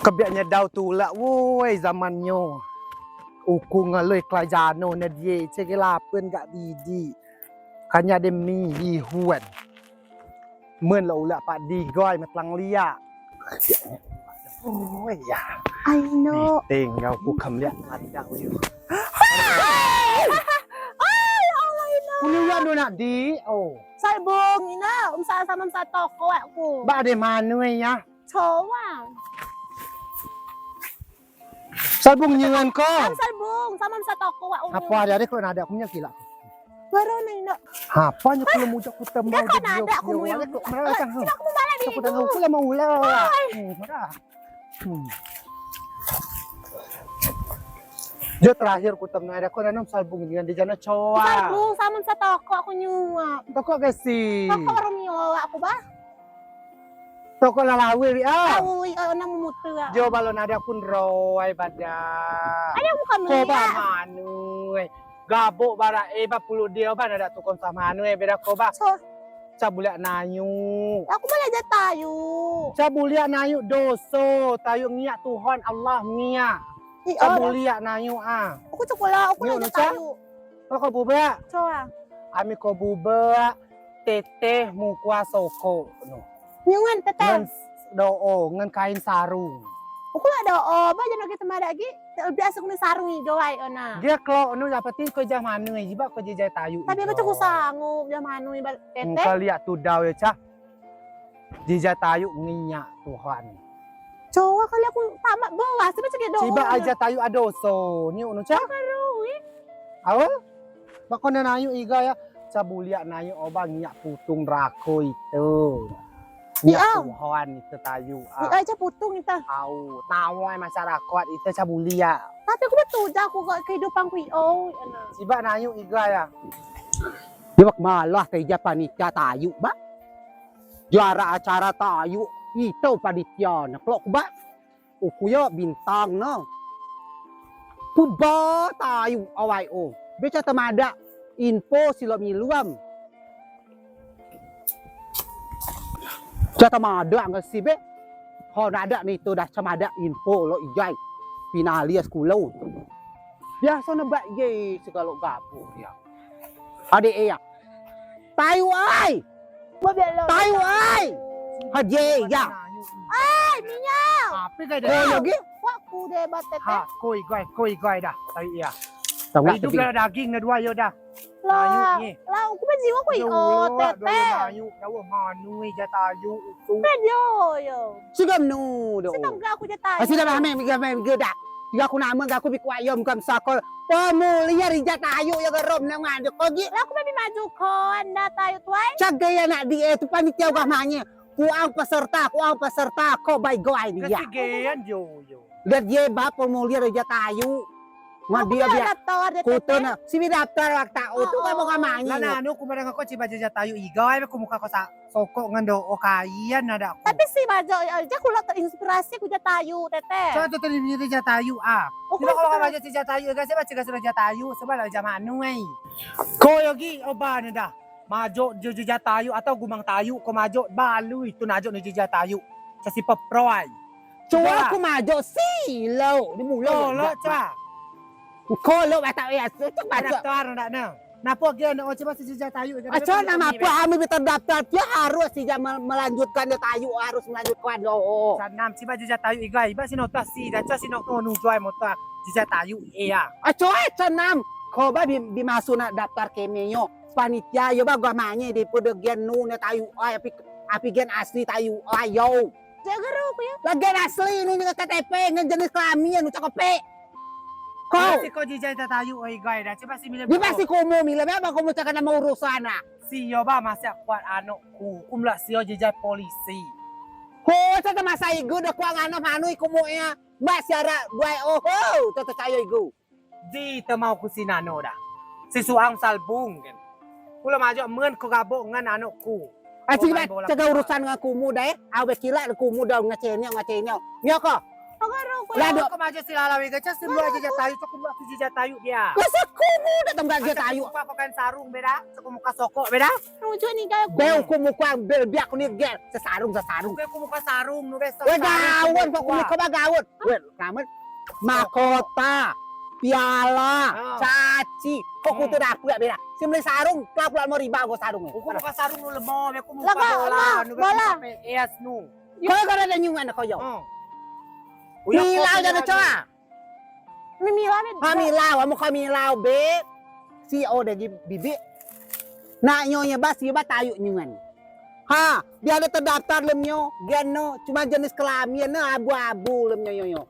Kebiaknya daw tulak woi zamannya. Uku ngaloi kelajano na dia cegelapen gak didi. Kanya demi di huan. Men la ulak pak di goi matlang lia. Ôi ya. I know. Tiền nhau của cầm liat ăn đau yêu. Ay, Allah ina. Kuliah do nak di. Oh. Salbong ina, sama sa toko aku. Ba de manuai ya. Chowa. Salbung nyengan ko. Salbong, sama sa toko aku. Apa ada dek kalau ada aku nya gila. Baru na ina. Apa nya kalau mujak ku tembau Kan ada aku mau yang. Sila aku malah di. Aku tahu aku mau ulah. Marah. Dia terakhir ku temui ada kau nanam salbung dengan di jana coa. Salbong, sama sa toko aku nyuwa. Toko kasi. Toko Romeo aku ba? Toko lalawi ri ah. Uy, nang mutu. Jo balon ada pun roy pada. Ada bukan Ko ba ya. manuai. Gabok bara ba puluh dia ba ada tukon sama manuai beda ko ba. So, Cabuliak nayu. aku malah aja tayo. Cabuliak nayu doso. Tayu ngiak Tuhan Allah ngiak. Cabuliak nayu ah. Aku cokola, aku Yun, aja Nusa? tayo. Kau buba. Coba. Ami ko buba. Teteh mukwa soko. No. Nyungan Ngan teteh. doo. Ngan kain sarung. Aku lah ada ba jangan kita mada lagi. Biasa kuni sarung ni gawai ona. Dia kalau nu dapetin ko jah manuai. Jiba ko jai tayu. Tapi aku cukup sanggup dia manu ibal teteh. Kau lihat tu daw ya cah. Jija tayu nginya Tuhan. Coba kali aku tamat bawa sih macam gitu. Ciba aja tayu adoso. Ni unu cah. Awal. Bakon na nayu iga ya. Cabulia nayu oba ngiyak putung rako itu. Ngiyak Tuhan itu tayu. Aja putung itu. Au, nawai masyarakat itu cabulia. Tapi aku betul aku kehidupanku oh. Ciba nayu iga ya. Dia malah kerja panitia tayu ba. Juara acara tayu itu panitia nak kelok ba. Ukuya bintang no. Puba tayu awai o. Beca temada info silo miluam. Jata mada nggak sih be? Kalau ada nih tuh dah cemada info lo ijai finalia sekolah. Biasa nebak ye segala gabung ya. Adik ya. Tayu ai. Tayu ai. Haje ya. Ay, minyak. Apa kaya Ko dah? lagi. Aku debat teteh. Ha, koi dah. Tayu ya. Tengah Hidup tepi. dah daging na dua yo dah. Lah, Nayu ni. lah aku ben jiwa aku oh teteh. Nayu, dawa manui jatayu itu. Ben yo. Sigam nu do. Sedang aku je tayo. Asih dah mame geda. Jika aku nama aku bikwayom kam sakol. Pemulia rijat ayu ya gerom nang ngaduk kogi. Lah aku ben maju kon dah tayo tuai. Cagaya nak dia tu panitia gah manye. Kuang peserta ko baik goai dia. Kesigean yo. Lihat dia bap pemulia rijat ayu. Nggak dia biar daftar dia kuto teteh. na. Si daftar waktu tu kamu gah manye. Lana anu kumarang ako ciba jatayu igay ko mukha ko sa soko ngando o kaian nada ako. Tapi si Bajo aja aku lah terinspirasi aku je tayo teteh. So to tali ni jatayu ah. Aku Di ba ko ka si jatayu kasi ba siga jatayu sebab la jamanu ay. Ko yogi o ba nada. Majo jatayu atau gumang tayu ko majo balu itu najo ni jatayu. Sa si paproy. Cuma aku maju silo di mulo. Lo cha. Kolo bata ya. Cuk baca. Daftar nada na. Napo gyan o ciba si jatayu. Asal nama apa kami terdaftar dia harus sih melanjutkan dia tayu harus melanjutkan oh. Sanam ciba jatayu igay ba sinota si dacha sinokno nu joy mo ta jatayu iya. Acoy senam ko ba bimasuna daftar kemenyo panitia yo ba gamanya di podegian nu na tayu ay api gen asli tayu ayo. Jaga aku ya. Lagian asli nu nga KTP ngan jenis kelamin nu cakep. Ko Kasi ko jijay tatayo ay igay da ciba si mila. di pasti kumu mila ba kumu cakap na urusan na. Siyo ba masya kuat ano kumla siyo jijay polisi. Ho sa masa igu da kwa ngano hanoy kumu ya. Masyara buay oh tata tayo igu. Di tamaw ko si nano da. Si suang salbung kan. Kula majo muen ko gabo ngan ano ku. Asli ba caga urusan nga kumu dai awe kila kumu daw nga chenyo. Nya ko. Agaro ko Lah, ya. dok. Kau maju sila lawi gacha semua aja jatayu cok kumla tu jatayu dia. Masa kumu datang gak tayu. Apa kau kan sarung beda, cok muka sokok beda. Rujo ni kaya ko. Bel kumu kuang bel biak ni gel sesarung. Kau muka sarung nu besok. Weh gawon kok kumu kau gawon. Weh kamu mahkota, piala, caci. Kok kutu dapur beda. Simle sarung, kelap mau riba go sarung. Kau muka sarung nu lemah, aku muka Laka, bola, nu bola. es nu. Kau kada ada nyungan kau yo. Uyak Milau kau jangan coba. Mimilan ni. Kamilau, kamu kamilau be. CEO dari bibi. Nak nyonya bas ba tayu nyungan. Ha, dia ada terdaftar lemnyo, geno, cuma jenis kelamin na abu-abu lemnyo yo.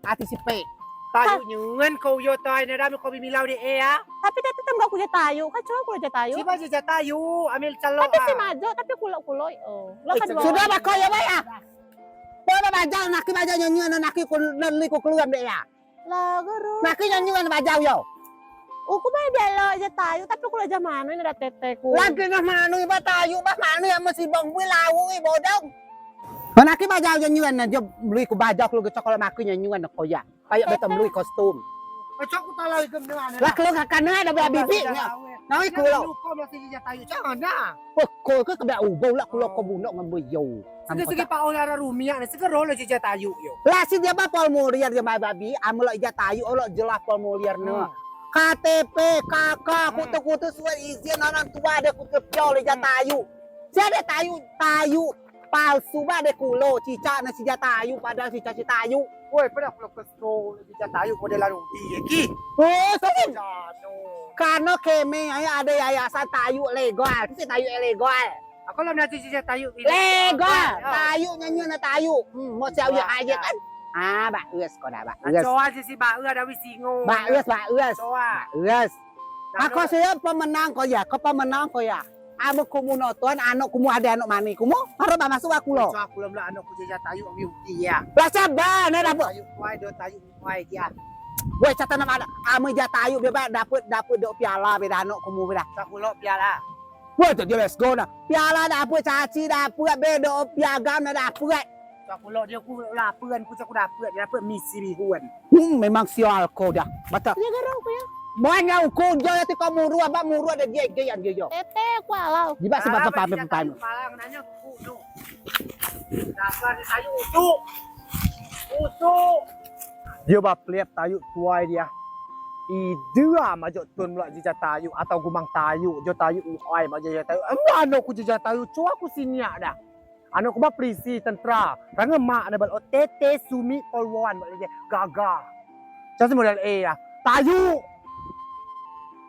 Antisipate. Tayu nyungan kau yo toy na dami kau bimilau di ya. Tapi tetap enggak kuja tayo. Kan cuma kuja tayo. Siapa aja jatayu, ambil calo. Tapi si Majo, tapi kulo-kuloy. Oh. Lo kan Sudah ba kau ya ba ya? Bola bajau nak bajau nyungan nak ku neli ku keluar deh ya. Lah garo. Nak nyungan bajau yo. Aku ba belo aja tayo, tapi kulo aja mano ni ada teteku. Lagi na manu ba tayo ba manu yang masih bang bilau bodong. Nak bajau nyungan na job beli ku bajau ku cokol maku nyungan kau ya. Kayak betul beli kostum. Cok ku talai gem dengan. Lah kalau kakak ada bibi nya. Nah iku lo. Kau masih jatayu jangan dah. Ko ke kebak ubau lah kulo ko bundok ngambo yo. Sige pa orang rumia ni sige rolo je jatayu yo. Lah si dia ba formulir dia babi amulo jatayu olo jelas formulir no. KTP, KK, kutu-kutu surat izin orang tua ada kutu piol jatayu. Jadi tayu palsu ba de kulo cicak na si jatayu padahal si tayu. Woi, pada kulo kesko je jatayu ko de la rumpi ki. Oh, sakit. Jano. Karena keme ada yayasan tayu legal. Si tayu legal. Aku lah nanti je jatayu. Legal. Tayu nyanyi na tayu. Mau siau ya aja kan. Ah, Mbak Eus kok dah, Mbak Eus. Coa je si Mbak Eus ada wisingo. Mbak Eus. Coa. Eus. Aku saya pemenang kok ya, kau pemenang kok ya. Amo kumu nonton, anak kumu ada anak mani kumu, harus masuk aku lo. Coa aku lah anak ku je jatayu ami uti ya. Lah sabar, nah dapat. Tayu kuai do tayu kuai dia. Woi, catat nama ada. Amo jatayu bebas dapat do piala beda anak kumu beda. Tak kulo piala. Woi, tu dia let's go dah. Piala dapat caci dapat beda piagam dapat. Tak kulo dia ku lapeun ku cak ku dapet dia dapet misi bihuan. Memang sial kau dah. Betul. Ya garo ko ya. Banyak kau jo ya kau muru abang muru ada dia dia yo. Tete ku alau. Di ba sebab apa pempan. Malang nanya ku no. Dasar tayu utuk. Utuk. Dia ba pliap tayu tuai dia. Idua maju tun mula jejak tayu atau gumang tayu, jo tayu oi maju jejak tayu. Ano ku jejak tayu, cua ku sinya dah. Ano ku ba polisi tentara. Ranga mak na bal OTT Sumi Polwan bal dia gaga. Jadi model A ya. Tayu.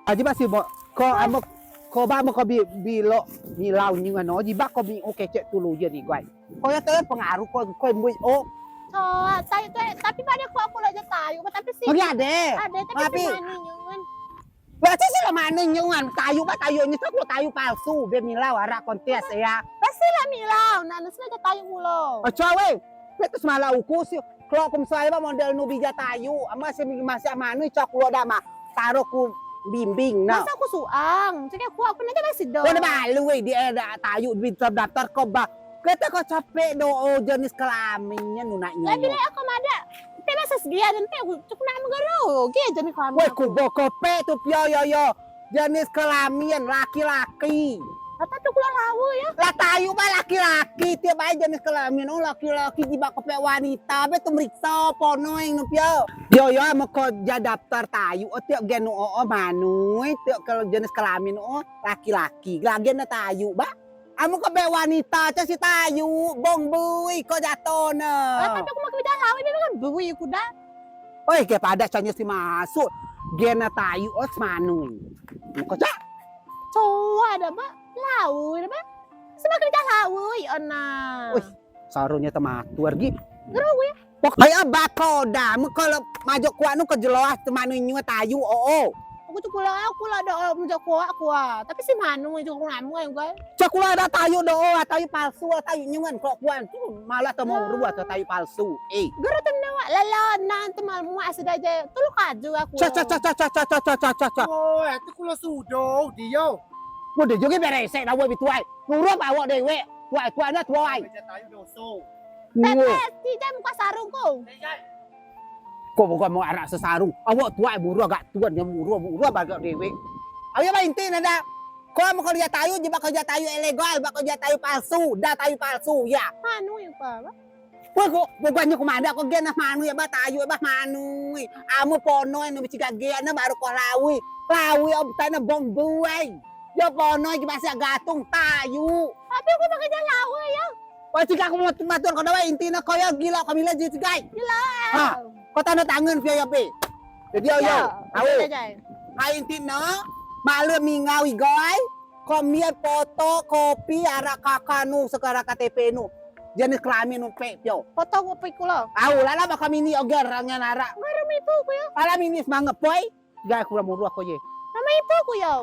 Aji masih mau kau amo kau ba mau kau bilo milau nyungan no, jiba kau bi oke cek tulu je ni guys. Kau ya terus pengaruh kau mui oh. Coa, tayo tapi pada ku aku aja tayo, tapi si Bagi ada. tapi si mani nyungan. Berarti sih lama nyungan tayu ni tak tayu palsu be milau arak kontes ya. Pasti lah milau, nanas na tayo mulo. Oh cawe, betul semalau ku sih. Kalau kum saya ba model nu bija tayu, ama masih amanu cok lo dama. Taruh ku bimbing na. Masa aku suang, jadi aku nanti masih do. Kau dah balu dia ada tayu di daftar kau ba. Kita kau capek do jenis kelaminnya nu nak Lah bila aku ada. Tapi masa segia dan aku cukup nak menggaro. Ge jadi kami. Woi kubo kope tu yo. Jenis kelamin laki-laki. Tapi aku lawu ya. Lah tayu ba laki-laki, tiap aja jenis kelamin oh laki-laki di bak kope wanita, be tu meriksa pono yang nu pio. Yo mau kau jadi daftar tayu, oh tiap gen manu, tiap kalau jenis kelamin oh laki-laki, lagi na tayu ba. Amo ko be wanita, si tayu, bong bui ko jatuh na. Tapi aku mau kerja lawu, ini kan bui kuda. Oi, ke pada canya si masuk, gen na tayu oh manu. Ko cak. Coa ada ba? Lawu ada ba? Sama kerja lawu, ona. Wih, sarunya tematur gi. Garo ya. Pokoknya bako dah, mu kalau maju kuat nu kejelas temanu nyu tayu oh. Aku tuh pulang aku lah ada menjako aku tapi si manu itu aku ngamu ya gue. Cakula ada tayu do, tayu palsu, tayu nyungan kok kuan tu malah temu rua tayu palsu. Garo tenawa lala nanti malam asal aja tulu kaju aku. Ca. Oh, itu kulo sudo dia. Mo de joge beresek dah we bituai. Nurut awak dewe. Tuai na tuai. Jatayu doso. Tetes, tidak muka sarungku. Kau bukan mau anak sesarung. Awak tua murah agak tuan yang murah bagak dewe. Ayo ba inti nada. Kau mau kerja tayu jebak kerja tayu ilegal, bak kerja tayu palsu, dah tayu palsu ya. Manu yang apa? Kau bukannya kumanda kau gena manu ya ba tayu ba manu. Amu ponoy no biciga gena baru kau lawi. Lawi om tanah bom buai. Ya ponoy masih gatung tayu. Tapi aku pakai jalan lawa ya. Kau cika aku mau matur kau dah inti na kau ya gila kau bilang jadi guys. Ha. Kau tanda tangan via ya be. Jadi ayo. Ayo. Hai inti na. Malu mingawi guys. Komia foto kopi arak kakanu sekarang KTP nu. Jenis kelamin nu pe yo. Foto kopi kulo. Au lala bakal mini oger rangnya nara. Ngaram ibu ku ya. Ala mini semangat boy. Gak kurang murah kau ye. Nama ibu ku ya.